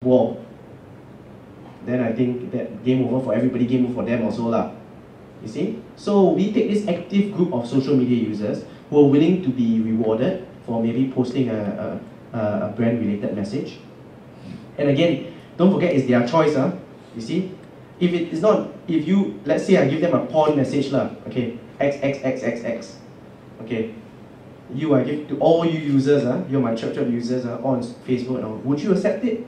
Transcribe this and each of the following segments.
wall, then I think that game over for everybody, game over for them also lah. You see? So we take this active group of social media users who are willing to be rewarded for maybe posting a brand-related message. And again, don't forget it's their choice, you see? If it is not, if you, let's say I give them a porn message lah, okay, XXXXX, okay, I give to all you users, you're my church users on Facebook, would you accept it?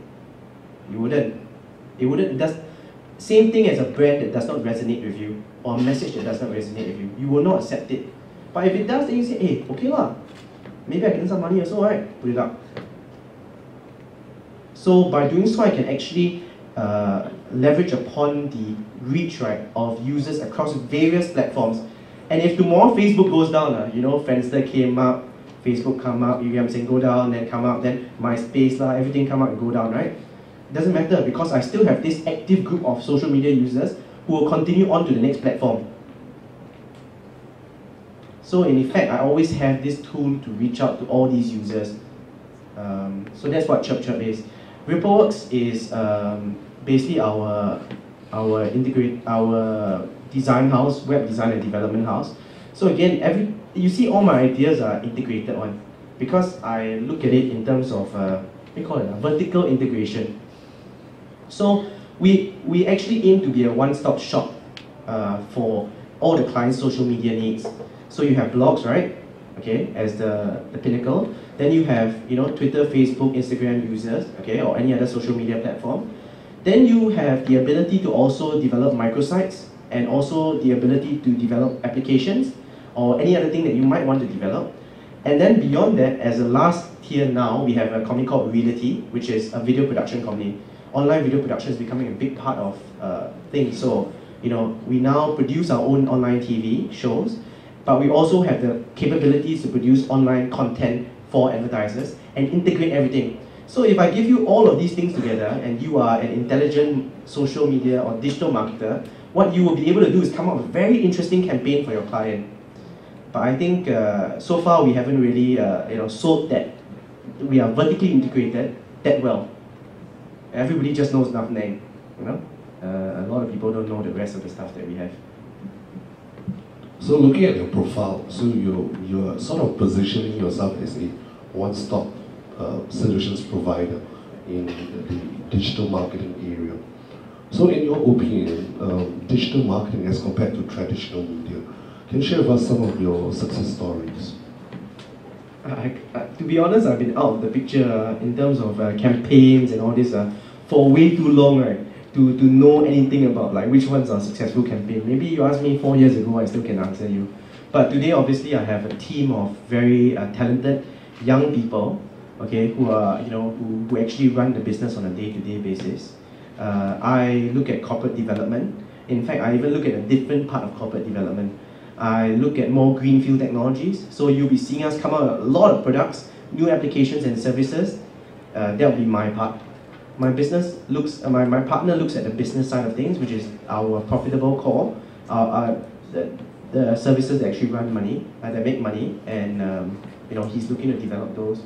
You wouldn't. It wouldn't. It does. Same thing as a brand that does not resonate with you, or a message that does not resonate with you. You will not accept it. But if it does, then you say, hey, okay lah, maybe I can earn some money also, right? Put it up. So by doing so, I can actually leverage upon the reach, right, of users across various platforms. And if tomorrow Facebook goes down, you know, Friendster came up, Facebook come up, you get what I'm saying, go down, then come up, then MySpace lah, everything come up and go down, right? It doesn't matter because I still have this active group of social media users who will continue on to the next platform. So in effect, I always have this tool to reach out to all these users. So that's what Chirp is. Rippleworks is basically our design house, web design and development house. So again, you see all my ideas are integrated one because I look at it in terms of we call it a vertical integration. So we actually aim to be a one-stop shop for all the clients' social media needs. So you have blogs, right? Okay, as the pinnacle. Then you have, you know, Twitter, Facebook, Instagram users, okay, or any other social media platform. Then you have the ability to also develop microsites and also the ability to develop applications or any other thing that you might want to develop. And then beyond that, as a last tier now, we have a company called Reality, which is a video production company. Online video production is becoming a big part of things. So, you know, we now produce our own online TV shows, but we also have the capabilities to produce online content for advertisers and integrate everything. So if I give you all of these things together and you are an intelligent social media or digital marketer, what you will be able to do is come up with a very interesting campaign for your client. But I think so far we haven't really sold that we are vertically integrated that well. Everybody just knows Nuffnang, you know. A lot of people don't know the rest of the stuff that we have. So looking at your profile, so you're sort of positioning yourself as a one-stop solutions provider in the digital marketing area. So in your opinion, digital marketing as compared to traditional media, can you share with us some of your success stories? To be honest, I've been out of the picture in terms of campaigns and all this for way too long, right? To know anything about like which ones are successful campaign. Maybe you asked me 4 years ago, I still can answer you. But today, obviously, I have a team of very talented young people, okay, who are who actually run the business on a day-to-day basis. I look at corporate development. In fact, I even look at a different part of corporate development. I look at more greenfield technologies. So you'll be seeing us come out with a lot of products, new applications and services. That'll be my part. My business looks, my partner looks at the business side of things, which is our profitable core, the services that actually run money, that make money, and he's looking to develop those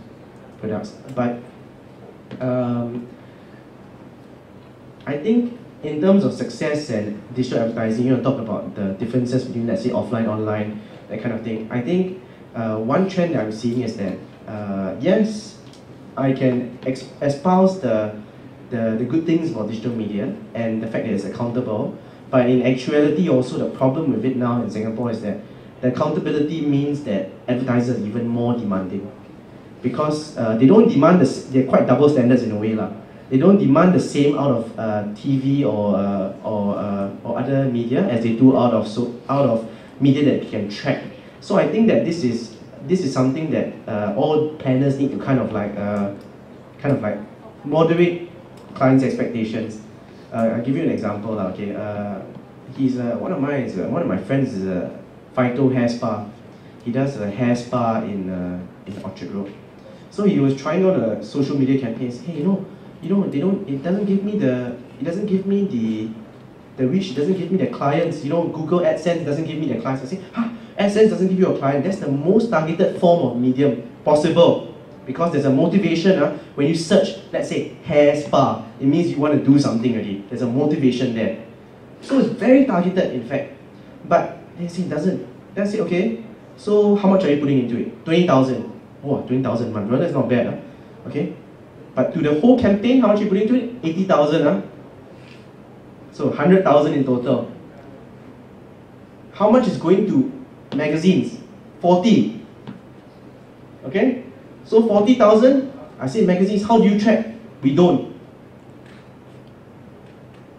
products. But I think in terms of success and digital advertising, you talk about the differences between, let's say, offline, online, that kind of thing. I think one trend that I'm seeing is that, yes, I can espouse the good things about digital media and the fact that it's accountable, but in actuality also the problem with it now in Singapore is that the accountability means that advertisers are even more demanding because they don't demand they're quite double standards in a way lah. They don't demand the same out of TV or other media as they do out of media that can track. So I think that this is something that all planners need to kind of like moderate clients' expectations. I'll give you an example. Okay, he's one of my friends is a Phyto hair spa. He does a hair spa in Orchard Road. So he was trying out the social media campaigns. Hey, it doesn't give me the reach, it doesn't give me the clients. Google AdSense doesn't give me the clients. I say, AdSense doesn't give you a client. That's the most targeted form of medium possible. Because there's a motivation. When you search, let's say, hair spa, it means you want to do something already. There's a motivation there. So it's very targeted, in fact. But they say it doesn't. Then I say, okay, so how much are you putting into it? 20,000. Oh, 20,000 a month. Well, that's not bad. Okay. But to the whole campaign, how much are you putting into it? 80,000. So 100,000 in total. How much is going to magazines? 40. Okay? So 40,000, I say magazines, how do you track? We don't.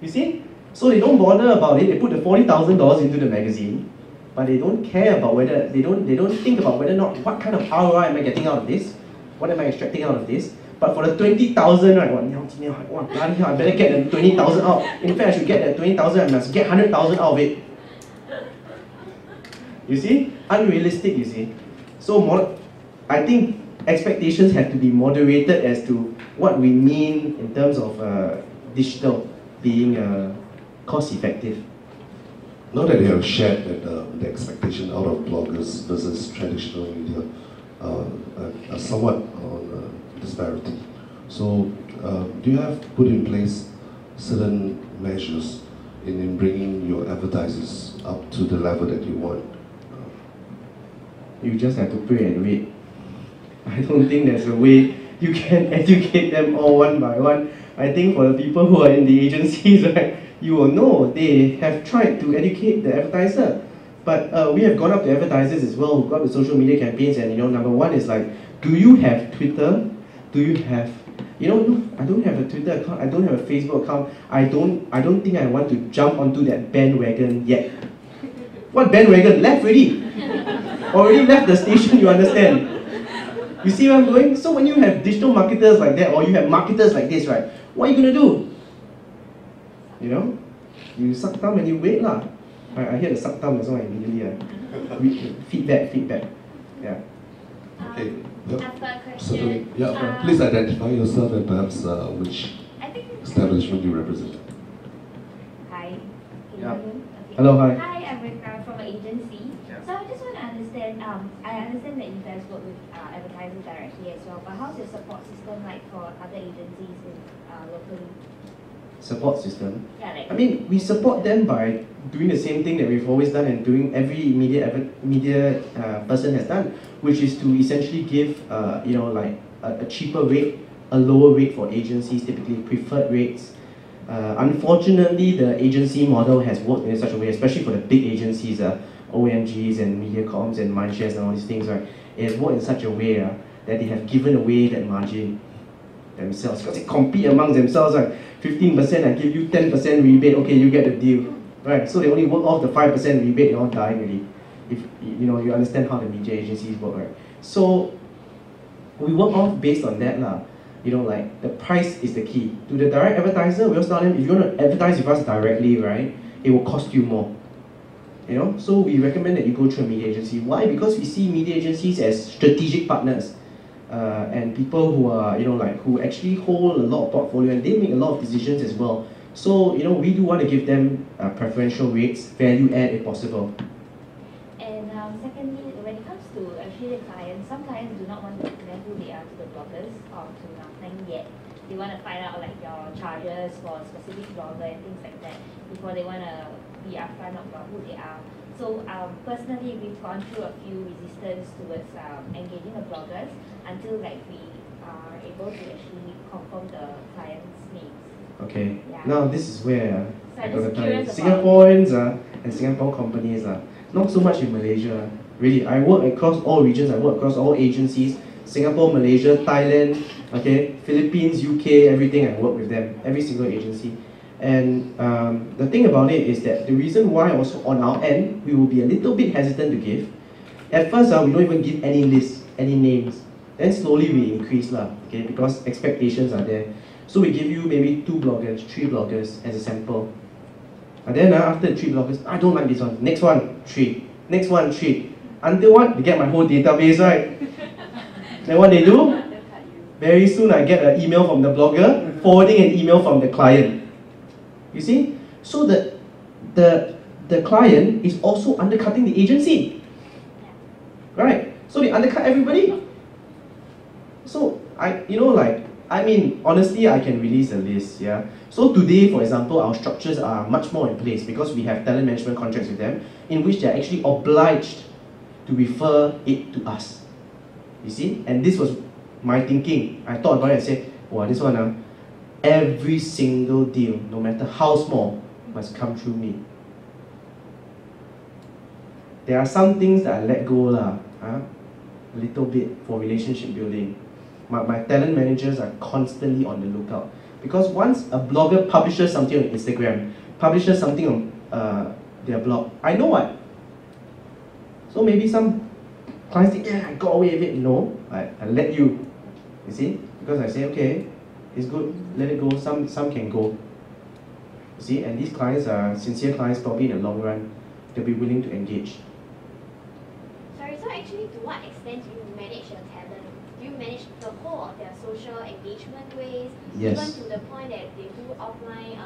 You see? So they don't bother about it, they put the $40,000 into the magazine, but they don't care about whether, they don't think about whether or not, what kind of ROI am I getting out of this? What am I extracting out of this? But for the 20,000, right, bloody hell, I better get the 20,000 out. In fact, I should get the 20,000, I must get 100,000 out of it. You see? Unrealistic, you see. So I think expectations have to be moderated as to what we mean in terms of digital being cost-effective. Now that you have shared that the expectation out of bloggers versus traditional media are somewhat on disparity. So do you have put in place certain measures in bringing your advertisers up to the level that you want? You just have to pray and wait. I don't think there's a way you can educate them all one by one. I think for the people who are in the agencies, right, you will know they have tried to educate the advertiser. But we have gone up to advertisers as well, who got the social media campaigns, and number one is like, do you have Twitter? Do you have, no, I don't have a Twitter account, I don't have a Facebook account, I don't think I want to jump onto that bandwagon yet. What bandwagon? Left already. Already left the station, you understand? You see where I'm going? So when you have digital marketers like that, or you have marketers like this, right, what are you going to do? You suck thumb and you wait lah. I hear the suck thumb, that's why immediately feedback. Yeah. Okay. I've got a question. Certainly. Yeah. Please identify yourself and perhaps which establishment you represent. Hi. Yeah. Okay. Hello, hi. Hi, I'm Rika from an agency. Yeah. So I just want to understand, I understand that you guys work with advertisers directly as well, but how's your support system like for other agencies in locally? Support system? Yeah, like, I mean, we support them by doing the same thing that we've always done and doing every media person has done, which is to essentially give, like a cheaper rate, a lower rate for agencies, typically preferred rates. Unfortunately, the agency model has worked in such a way, especially for the big agencies, OMGs and MediaComs and Mindshares and all these things, right? It has worked in such a way that they have given away that margin themselves, because they compete amongst themselves, right? 15%, I give you 10% rebate, okay, you get the deal, right? So they only work off the 5% rebate, they all die already. If you understand how the media agencies work, right? So we work off based on that lah. Like the price is the key. To the direct advertiser, we also tell them if you want to advertise with us directly, right, it will cost you more. So we recommend that you go through a media agency. Why? Because we see media agencies as strategic partners. And people who are, who actually hold a lot of portfolio and they make a lot of decisions as well. So, we do want to give them preferential rates, value add if possible. and secondly, when it comes to actually the clients, some clients do not want to declare who they are to the bloggers or to Nuffnang yet. They want to find out like your charges for a specific blogger and things like that before they want to be upfront about who they are. So personally, we've gone through a few resistance towards engaging the bloggers until like we are able to actually confirm the client's names. Okay. Yeah. Now this is where So I I'm got the just time. curious Singaporeans and Singapore companies not so much in Malaysia. Really, I work across all regions. I work across all agencies. Singapore, Malaysia, Thailand, okay, Philippines, UK, everything. I work with them. Every single agency. And the thing about it is that the reason why also on our end, we will be a little bit hesitant to give. At first, we don't even give any lists, any names. Then slowly we increase, okay, because expectations are there. So we give you maybe 2 bloggers, 3 bloggers as a sample. And then after the 3 bloggers, I don't like this one. Next one, 3. Next one, 3. Until what? They get my whole database, right? Then what they do? Very soon I get an email from the blogger, forwarding an email from the client. You see? So the client is also undercutting the agency. Right? So they undercut everybody. So honestly, I can release a list, yeah. So today, for example, our structures are much more in place because we have talent management contracts with them, in which they're actually obliged to refer it to us. You see? And this was my thinking. I thought about it and said, wow, this one, every single deal, no matter how small, must come through me. There are some things that I let go a little bit for relationship building. My talent managers are constantly on the lookout. Because once a blogger publishes something on Instagram, publishes something on their blog, I know what. So maybe some clients think, yeah, I got away with it. No, I let you. You see? Because I say, okay, it's good, let it go. Some can go. You see? And these clients are sincere clients, probably in the long run, they'll be willing to engage. Sorry, so actually to what extent do you manage your talent? Do you manage the whole of their social engagement ways? Yes. Even to the point that they do offline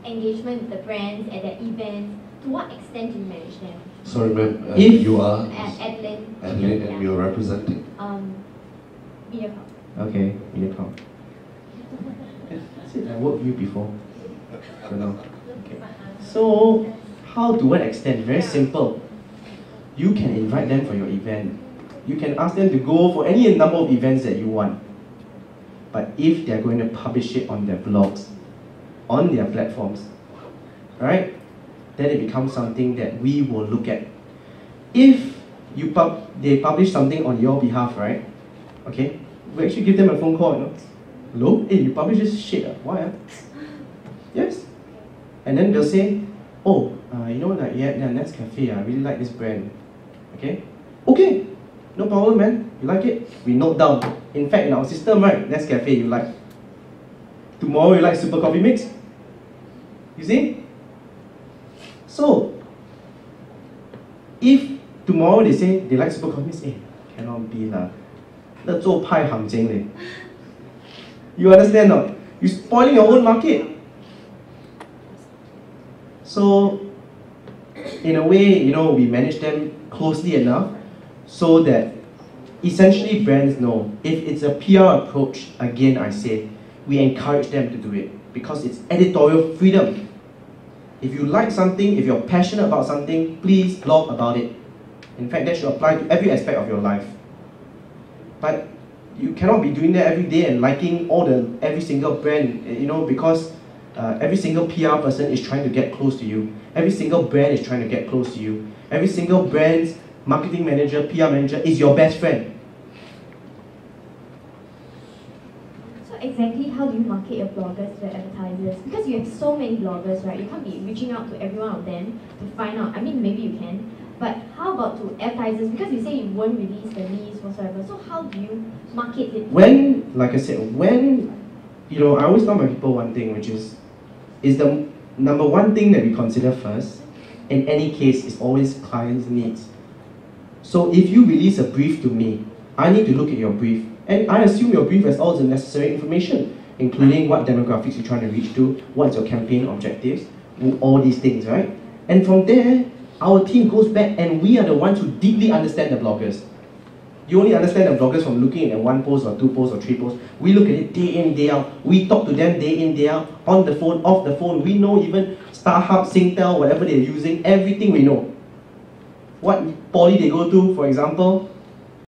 engagement with the brands at their events? To what extent do you manage them? Sorry, ma'am, If you are Adeline. Adelaide and you're representing? Mediacorp. Okay, Mediacorp. I worked with you before. Okay. So, how to what extent? Very simple. You can invite them for your event. You can ask them to go for any number of events that you want. But if they're going to publish it on their blogs, on their platforms, right? Then it becomes something that we will look at. If they publish something on your behalf, right? Okay, we actually give them a phone call. Hello, hey, you publish this shit. Why? Yes. And then they'll say, oh, Nescafe, I really like this brand. Okay? Okay, no problem, man. You like it? We note down. In fact, in our system, right, Nescafe you like. Tomorrow you like Super Coffee Mix. You see? So, if tomorrow they say they like Super Coffee Mix, cannot be lah. You understand not? You're spoiling your own market. So, in a way, we manage them closely enough so that essentially brands know if it's a PR approach, again I say, we encourage them to do it because it's editorial freedom. If you like something, if you're passionate about something, please blog about it. In fact, that should apply to every aspect of your life. But you cannot be doing that every day and liking every single brand, because every single PR person is trying to get close to you. Every single brand is trying to get close to you. Every single brand's marketing manager, PR manager is your best friend. So exactly how do you market your bloggers to the advertisers? Because you have so many bloggers, right? You can't be reaching out to every one of them to find out. I mean, maybe you can. But how about to advertisers? Because you say you won't release the list whatsoever. So how do you market it? Like I said, I always tell my people one thing, which is the number one thing that we consider first, in any case, is always client's needs. So if you release a brief to me, I need to look at your brief, and I assume your brief has all the necessary information, including what demographics you're trying to reach to, what's your campaign objectives, all these things, right? And from there, our team goes back and we are the ones who deeply understand the bloggers. You only understand the bloggers from looking at one post or two posts or three posts. We look at it day in, day out. We talk to them day in, day out, on the phone, off the phone. We know even StarHub, Singtel, whatever they're using, everything we know. What poly they go to, for example,